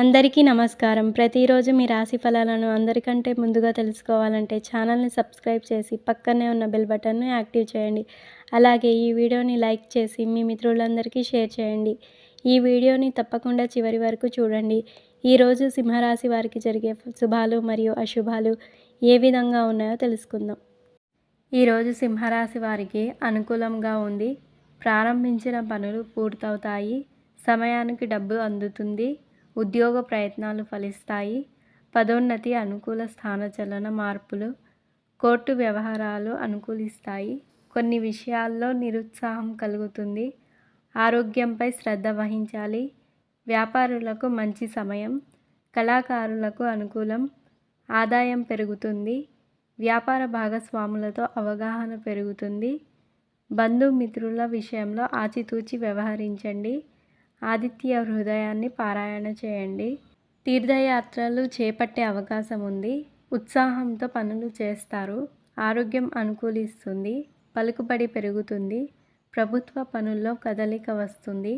అందరికీ నమస్కారం. ప్రతిరోజు మీ రాశి ఫలాలను అందరికంటే ముందుగా తెలుసుకోవాలంటే ఛానల్‌ని సబ్స్క్రైబ్ చేసి పక్కనే ఉన్న బెల్ బటన్‌ని యాక్టివ్ చేయండి. అలాగే ఈ వీడియోని లైక్ చేసి మీ మిత్రులందరికీ షేర్ చేయండి. ఈ వీడియోని తప్పకుండా చివరి వరకు చూడండి. ఈరోజు సింహరాశి వారికి జరిగే శుభాలు మరియు అశుభాలు ఏ విధంగా ఉన్నాయో తెలుసుకుందాం. ఈరోజు సింహరాశి వారికి అనుకూలంగా ఉంది. ప్రారంభించిన పనులు పూర్తవుతాయి. సమయానికి డబ్బు అందుతుంది. ఉద్యోగ ప్రయత్నాలు ఫలిస్తాయి. పదోన్నతి, అనుకూల స్థానచలన మార్పులు, కోర్టు వ్యవహారాలు అనుకూలిస్తాయి. కొన్ని విషయాల్లో నిరుత్సాహం కలుగుతుంది. ఆరోగ్యంపై శ్రద్ధ వహించాలి. వ్యాపారులకు మంచి సమయం. కళాకారులకు అనుకూలం. ఆదాయం పెరుగుతుంది. వ్యాపార భాగస్వాములతో అవగాహన పెరుగుతుంది. బంధుమిత్రుల విషయంలో ఆచితూచి వ్యవహరించండి. ఆదిత్య హృదయాన్ని పారాయణ చేయండి. తీర్థయాత్రలు చేపట్టే అవకాశం ఉంది. ఉత్సాహంతో పనులు చేస్తారు. ఆరోగ్యం అనుకూలిస్తుంది. పలుకుబడి పెరుగుతుంది. ప్రభుత్వ పనుల్లో కదలిక వస్తుంది.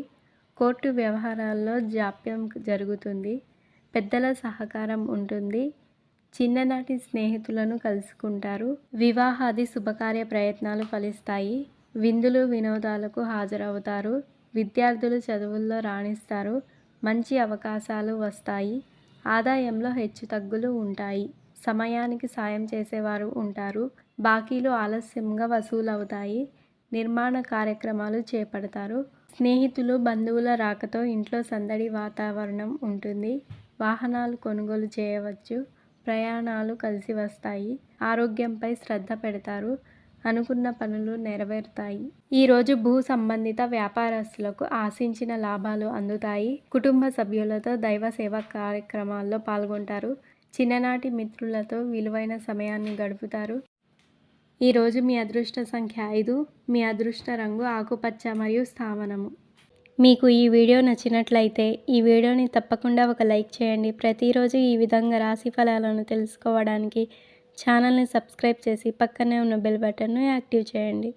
కోర్టు వ్యవహారాల్లో జాప్యం జరుగుతుంది. పెద్దల సహకారం ఉంటుంది. చిన్ననాటి స్నేహితులను కలుసుకుంటారు. వివాహాది శుభకార్య ప్రయత్నాలు ఫలిస్తాయి. విందులు వినోదాలకు హాజరవుతారు. విద్యార్థులు చదువుల్లో రాణిస్తారు. మంచి అవకాశాలు వస్తాయి. ఆదాయంలో హెచ్చుతగ్గులు ఉంటాయి. సమయానికి సాయం చేసేవారు ఉంటారు. బాకీలు ఆలస్యంగా వసూలవుతాయి. నిర్మాణ కార్యక్రమాలు చేపడతారు. స్నేహితులు, బంధువుల రాకతో ఇంట్లో సందడి వాతావరణం ఉంటుంది. వాహనాలు కొనుగోలు చేయవచ్చు. ప్రయాణాలు కలిసి వస్తాయి. ఆరోగ్యంపై శ్రద్ధ పెడతారు. అనుకున్న పనులు నెరవేరుతాయి. ఈరోజు భూ సంబంధిత వ్యాపారస్తులకు ఆశించిన లాభాలు అందుతాయి. కుటుంబ సభ్యులతో దైవ సేవా కార్యక్రమాల్లో పాల్గొంటారు. చిన్ననాటి మిత్రులతో విలువైన సమయాన్ని గడుపుతారు. ఈరోజు మీ అదృష్ట సంఖ్య 5. మీ అదృష్ట రంగు ఆకుపచ్చ మరియు స్థావరము. మీకు ఈ వీడియో నచ్చినట్లయితే ఈ వీడియోని తప్పకుండా ఒక లైక్ చేయండి. ప్రతిరోజు ఈ విధంగా రాశి ఫలాలను తెలుసుకోవడానికి ఛానల్ని సబ్స్క్రైబ్ చేసి పక్కనే ఉన్న బెల్ బటన్ను యాక్టివ్ చేయండి.